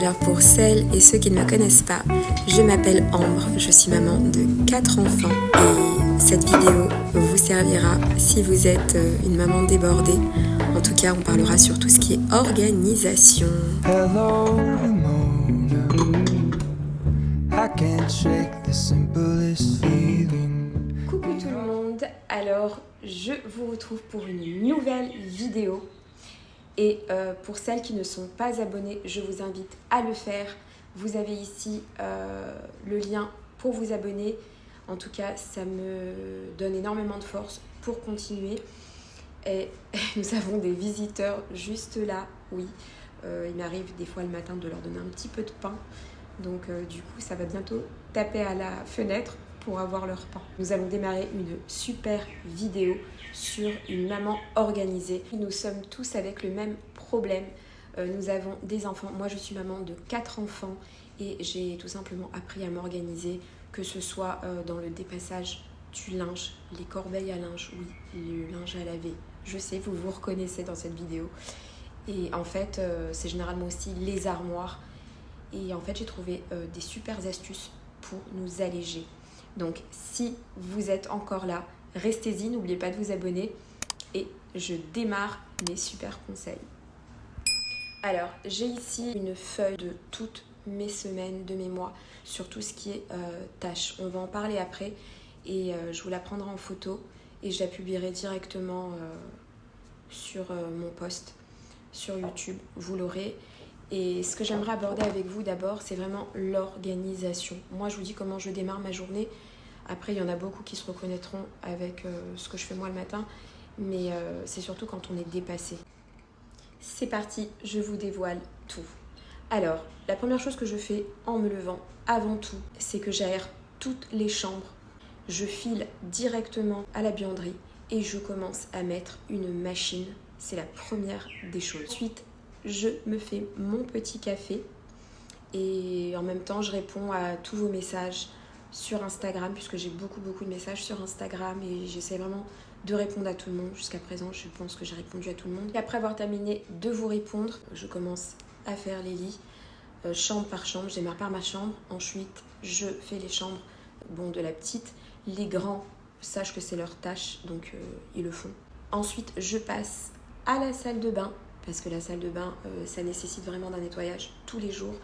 Alors pour celles et ceux qui ne me connaissent pas, je m'appelle Ambre, je suis maman de 4 enfants et cette vidéo vous servira si vous êtes une maman débordée. En tout cas, on parlera sur tout ce qui est organisation. Hello, Mona. I can't shake the simplest feeling. Coucou tout le monde, alors je vous retrouve pour une nouvelle vidéo. Et pour celles qui ne sont pas abonnées, je vous invite à le faire. Vous avez ici le lien pour vous abonner. En tout cas, ça me donne énormément de force pour continuer. Et nous avons des visiteurs juste là, oui. Il m'arrive des fois le matin de leur donner un petit peu de pain. Donc du coup, ça va bientôt taper à la fenêtre pour avoir leur pain. Nous allons démarrer une super vidéo sur une maman organisée. Nous sommes tous avec le même problème. Nous avons des enfants. Moi, je suis maman de 4 enfants et j'ai tout simplement appris à m'organiser, que ce soit dans le dépassage du linge, les corbeilles à linge, oui, le linge à laver. Je sais, vous vous reconnaissez dans cette vidéo. Et en fait, c'est généralement aussi les armoires. Et en fait, j'ai trouvé des super astuces pour nous alléger. Donc, si vous êtes encore là, restez-y, n'oubliez pas de vous abonner et je démarre mes super conseils. Alors, j'ai ici une feuille de toutes mes semaines, de mes mois, sur tout ce qui est tâches. On va en parler après et je vous la prendrai en photo et je la publierai directement sur mon post sur YouTube. Vous l'aurez. Et ce que j'aimerais aborder avec vous d'abord, c'est vraiment l'organisation. Moi, je vous dis comment je démarre ma journée. Après, il y en a beaucoup qui se reconnaîtront avec ce que je fais moi le matin. Mais c'est surtout quand on est dépassé. C'est parti, je vous dévoile tout. Alors, la première chose que je fais en me levant, avant tout, c'est que j'aère toutes les chambres. Je file directement à la buanderie et je commence à mettre une machine. C'est la première des choses. Ensuite, je me fais mon petit café et en même temps, je réponds à tous vos messages sur Instagram puisque j'ai beaucoup de messages sur Instagram et j'essaie vraiment de répondre à tout le monde. Jusqu'à présent, je pense que j'ai répondu à tout le monde. Et après avoir terminé de vous répondre, je commence à faire les lits chambre par chambre. Je démarre par ma chambre. Ensuite, je fais les chambres de la petite. Les grands sachent que c'est leur tâche, donc ils le font. Ensuite, je passe à la salle de bain parce que la salle de bain, ça nécessite vraiment d'un nettoyage tous les jours.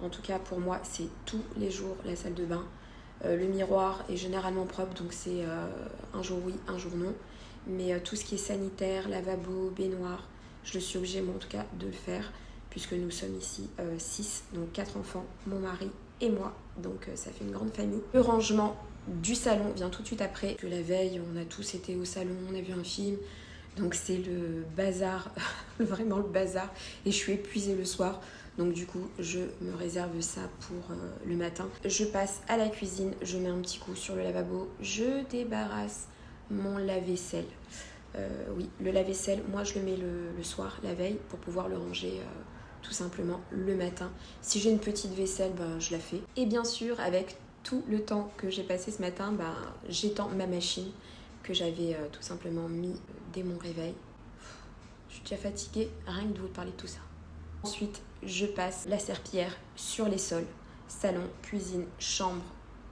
En tout cas, pour moi, c'est tous les jours la salle de bain. Le miroir est généralement propre, donc c'est un jour oui, un jour non. Mais tout ce qui est sanitaire, lavabo, baignoire, je suis obligée, moi en tout cas, de le faire, puisque nous sommes ici 6, donc 4 enfants, mon mari et moi. Donc ça fait une grande famille. Le rangement du salon vient tout de suite après. Que la veille, on a tous été au salon, on a vu un film. Donc c'est le bazar, vraiment le bazar. Et je suis épuisée le soir. Donc du coup, je me réserve ça pour le matin. Je passe à la cuisine, je mets un petit coup sur le lavabo. Je débarrasse mon lave-vaisselle. Oui, le lave-vaisselle, moi je le mets le soir, la veille, pour pouvoir le ranger tout simplement le matin. Si j'ai une petite vaisselle, je la fais. Et bien sûr, avec tout le temps que j'ai passé ce matin, j'étends ma machine que j'avais tout simplement mis dès mon réveil. Je suis déjà fatiguée, rien que de vous parler de tout ça. Ensuite, je passe la serpillière sur les sols, salon, cuisine, chambre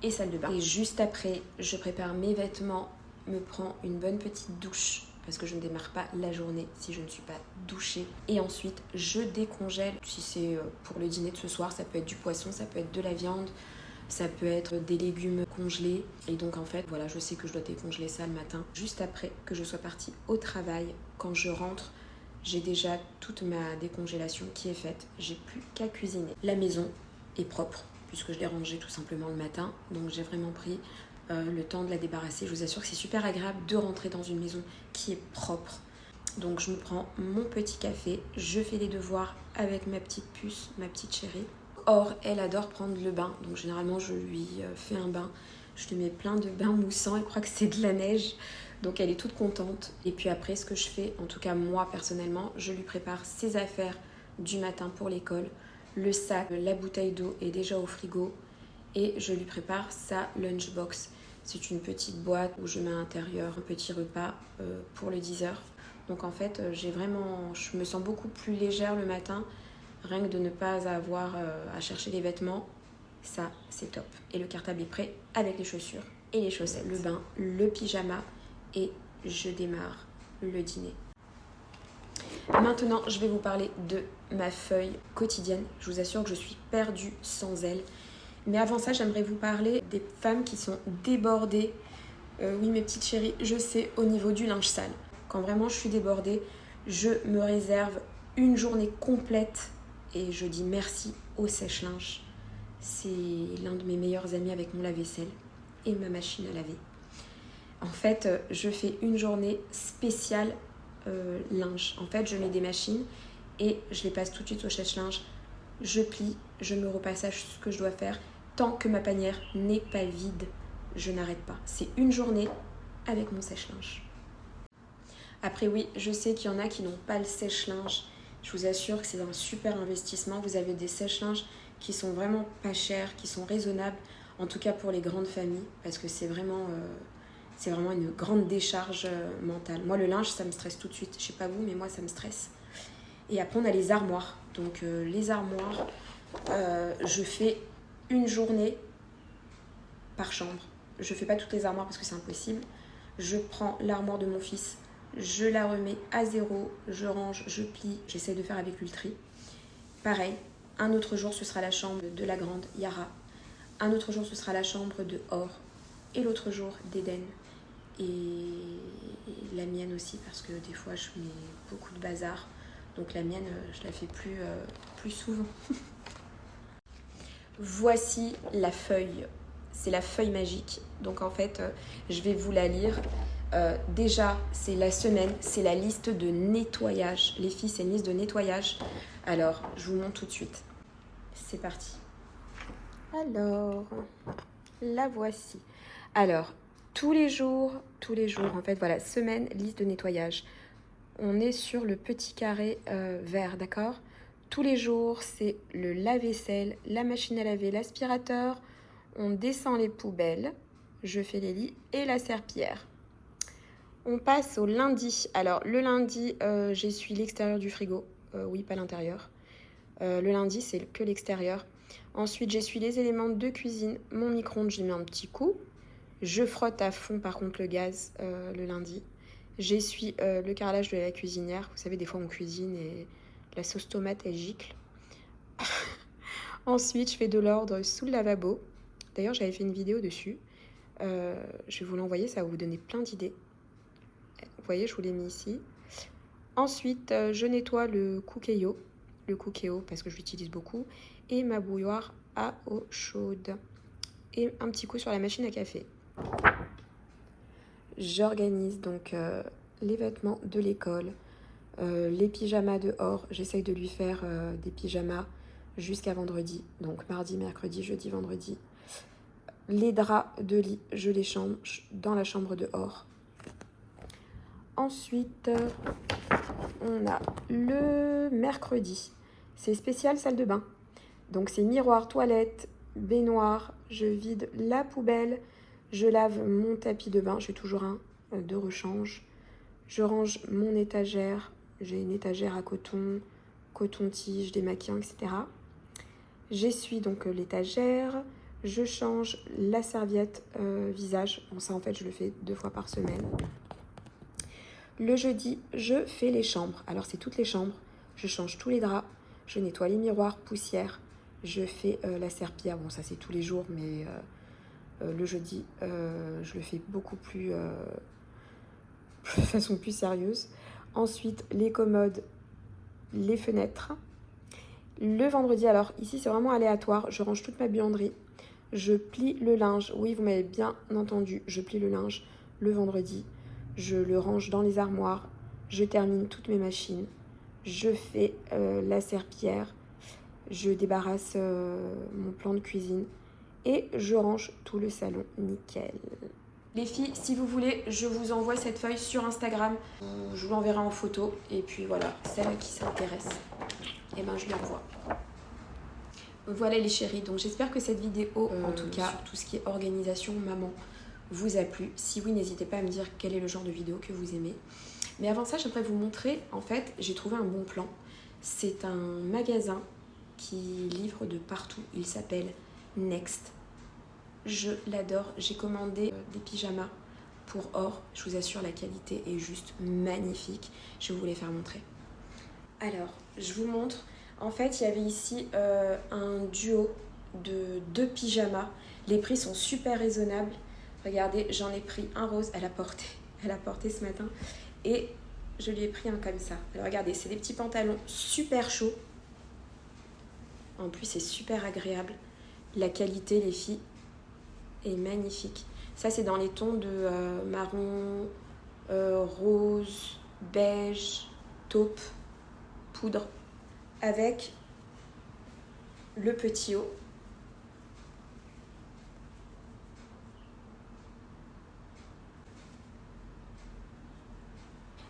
et salle de bain. Et juste après, je prépare mes vêtements, me prends une bonne petite douche parce que je ne démarre pas la journée si je ne suis pas douchée. Et ensuite, je décongèle. Si c'est pour le dîner de ce soir, ça peut être du poisson, ça peut être de la viande, ça peut être des légumes congelés. Et donc en fait, voilà, je sais que je dois décongeler ça le matin. Juste après que je sois partie au travail, quand je rentre, j'ai déjà toute ma décongélation qui est faite. J'ai plus qu'à cuisiner. La maison est propre puisque je l'ai rangée tout simplement le matin. Donc j'ai vraiment pris le temps de la débarrasser. Je vous assure que c'est super agréable de rentrer dans une maison qui est propre. Donc je me prends mon petit café. Je fais les devoirs avec ma petite puce, ma petite chérie. Or, elle adore prendre le bain. Donc généralement, je lui fais un bain. Je lui mets plein de bains moussants. Elle croit que c'est de la neige. Donc elle est toute contente. Et puis après, ce que je fais, en tout cas moi personnellement, je lui prépare ses affaires du matin pour l'école. Le sac, la bouteille d'eau est déjà au frigo. Et je lui prépare sa lunchbox. C'est une petite boîte où je mets à l'intérieur un petit repas pour le 10h. Donc en fait, je me sens beaucoup plus légère le matin rien que de ne pas avoir à chercher les vêtements, ça c'est top. Et le cartable est prêt avec les chaussures et les chaussettes, le bain, le pyjama et je démarre le dîner. Maintenant, je vais vous parler de ma feuille quotidienne. Je vous assure que je suis perdue sans elle. Mais avant ça, j'aimerais vous parler des femmes qui sont débordées. Oui, mes petites chéries, je sais, au niveau du linge sale. Quand vraiment je suis débordée, je me réserve une journée complète et je dis merci au sèche-linge. C'est l'un de mes meilleurs amis avec mon lave-vaisselle et ma machine à laver. En fait, je fais une journée spéciale linge. En fait, je mets des machines et je les passe tout de suite au sèche-linge. Je plie, je me repassage ce que je dois faire. Tant que ma panière n'est pas vide, je n'arrête pas. C'est une journée avec mon sèche-linge. Après oui, je sais qu'il y en a qui n'ont pas le sèche-linge. Je vous assure que c'est un super investissement. Vous avez des sèche-linges qui sont vraiment pas chers, qui sont raisonnables, en tout cas pour les grandes familles, parce que c'est vraiment une grande décharge mentale. Moi, le linge, ça me stresse tout de suite. Je sais pas vous, mais moi, ça me stresse. Et après, on a les armoires. Donc, les armoires, je fais une journée par chambre. Je fais pas toutes les armoires parce que c'est impossible. Je prends l'armoire de mon fils, je la remets à zéro, je range, je plie, j'essaie de faire avec lui le tri. Pareil, un autre jour, ce sera la chambre de la grande Yara. Un autre jour, ce sera la chambre de Or. Et l'autre jour, d'Eden. Et la mienne aussi, parce que des fois, je mets beaucoup de bazar. Donc la mienne, je la fais plus souvent. Voici la feuille. C'est la feuille magique. Donc en fait, je vais vous la lire. Déjà, c'est la semaine, c'est la liste de nettoyage. Les filles, c'est une liste de nettoyage. Alors, je vous montre tout de suite. C'est parti. Alors, la voici. Alors, tous les jours, en fait, voilà, semaine, liste de nettoyage. On est sur le petit carré vert, d'accord ? Tous les jours, c'est le lave-vaisselle, la machine à laver, l'aspirateur. On descend les poubelles, je fais les lits et la serpillière. On passe au lundi. Alors, le lundi, j'essuie l'extérieur du frigo. Oui, pas l'intérieur. Le lundi, c'est que l'extérieur. Ensuite, j'essuie les éléments de cuisine. Mon micro-ondes, j'y mets un petit coup. Je frotte à fond, par contre, le gaz le lundi. J'essuie le carrelage de la cuisinière. Vous savez, des fois, on cuisine et la sauce tomate, elle gicle. Ensuite, je fais de l'ordre sous le lavabo. D'ailleurs, j'avais fait une vidéo dessus. Je vais vous l'envoyer, ça va vous donner plein d'idées. Vous voyez, je vous l'ai mis ici. Ensuite, je nettoie le cookéo. Le cookéo, parce que je l'utilise beaucoup. Et ma bouilloire à eau chaude. Et un petit coup sur la machine à café. J'organise donc les vêtements de l'école. Les pyjamas dehors. J'essaye de lui faire des pyjamas jusqu'à vendredi. Donc mardi, mercredi, jeudi, vendredi. Les draps de lit, je les change dans la chambre dehors. Ensuite, on a le mercredi. C'est spécial salle de bain. Donc c'est miroir, toilette, baignoire. Je vide la poubelle. Je lave mon tapis de bain. J'ai toujours un de rechange. Je range mon étagère. J'ai une étagère à coton, coton-tige, démaquillant, etc. J'essuie donc l'étagère. Je change la serviette visage. Bon, ça, en fait, je le fais 2 fois par semaine. Le jeudi, je fais les chambres. Alors, c'est toutes les chambres. Je change tous les draps. Je nettoie les miroirs, poussière. Je fais la serpillière. Bon, ça, c'est tous les jours, mais le jeudi, je le fais beaucoup plus... de façon plus sérieuse. Ensuite, les commodes, les fenêtres. Le vendredi, alors, ici, c'est vraiment aléatoire. Je range toute ma buanderie. Je plie le linge. Oui, vous m'avez bien entendu. Je plie le linge le vendredi. Je le range dans les armoires. Je termine toutes mes machines. Je fais la serpillière. Je débarrasse mon plan de cuisine. Et je range tout le salon. Nickel. Les filles, si vous voulez, je vous envoie cette feuille sur Instagram. Je vous l'enverrai en photo. Et puis voilà, celle à qui ça intéresse, eh ben, je lui envoie. Voilà les chéris, donc j'espère que cette vidéo, en tout cas, tout ce qui est organisation, maman, vous a plu. Si oui, n'hésitez pas à me dire quel est le genre de vidéo que vous aimez. Mais avant ça, j'aimerais vous montrer, en fait, j'ai trouvé un bon plan. C'est un magasin qui livre de partout. Il s'appelle Next. Je l'adore. J'ai commandé des pyjamas pour Or. Je vous assure, la qualité est juste magnifique. Je vais vous les faire montrer. Alors, je vous montre. En fait, il y avait ici un duo de 2 pyjamas. Les prix sont super raisonnables. Regardez, j'en ai pris un rose. Elle a porté ce matin. Et je lui ai pris un comme ça. Alors regardez, c'est des petits pantalons super chauds. En plus, c'est super agréable. La qualité, les filles, est magnifique. Ça, c'est dans les tons de marron, rose, beige, taupe, poudre. Avec le petit haut.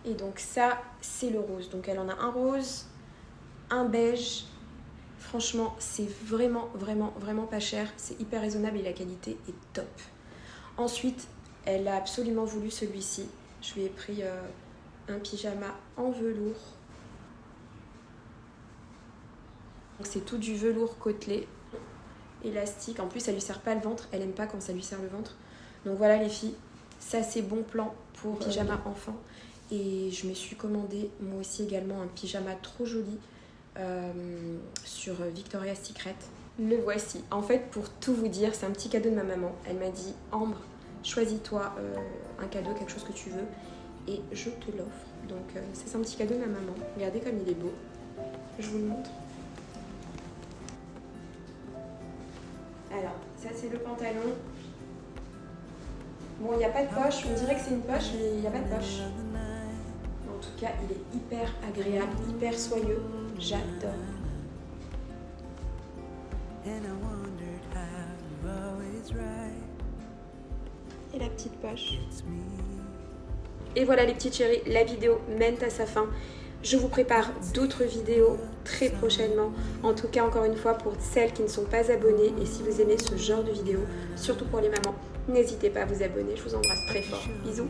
Et donc ça, c'est le rose. Donc elle en a un rose, un beige. Franchement, c'est vraiment pas cher. C'est hyper raisonnable et la qualité est top. Ensuite, elle a absolument voulu celui-ci. Je lui ai pris un pyjama en velours. Donc c'est tout du velours côtelé, élastique. En plus, ça lui serre pas le ventre. Elle aime pas quand ça lui serre le ventre. Donc voilà les filles, ça c'est bon plan pour pyjama enfant. Et je me suis commandé moi aussi également un pyjama trop joli sur Victoria's Secret. Le voici. En fait, pour tout vous dire, c'est un petit cadeau de ma maman. Elle m'a dit « Ambre, choisis-toi un cadeau, quelque chose que tu veux, et je te l'offre. » Donc c'est un petit cadeau de ma maman. Regardez comme il est beau. Je vous le montre. Alors, ça c'est le pantalon. Bon, il n'y a pas de poche. On dirait que c'est une poche, mais il n'y a pas de poche. En tout cas, il est hyper agréable, hyper soyeux. J'adore. Et la petite poche. Et voilà les petites chéries, la vidéo mène à sa fin. Je vous prépare d'autres vidéos très prochainement. En tout cas, encore une fois, pour celles qui ne sont pas abonnées, et si vous aimez ce genre de vidéos, surtout pour les mamans, n'hésitez pas à vous abonner. Je vous embrasse très fort. Bisous.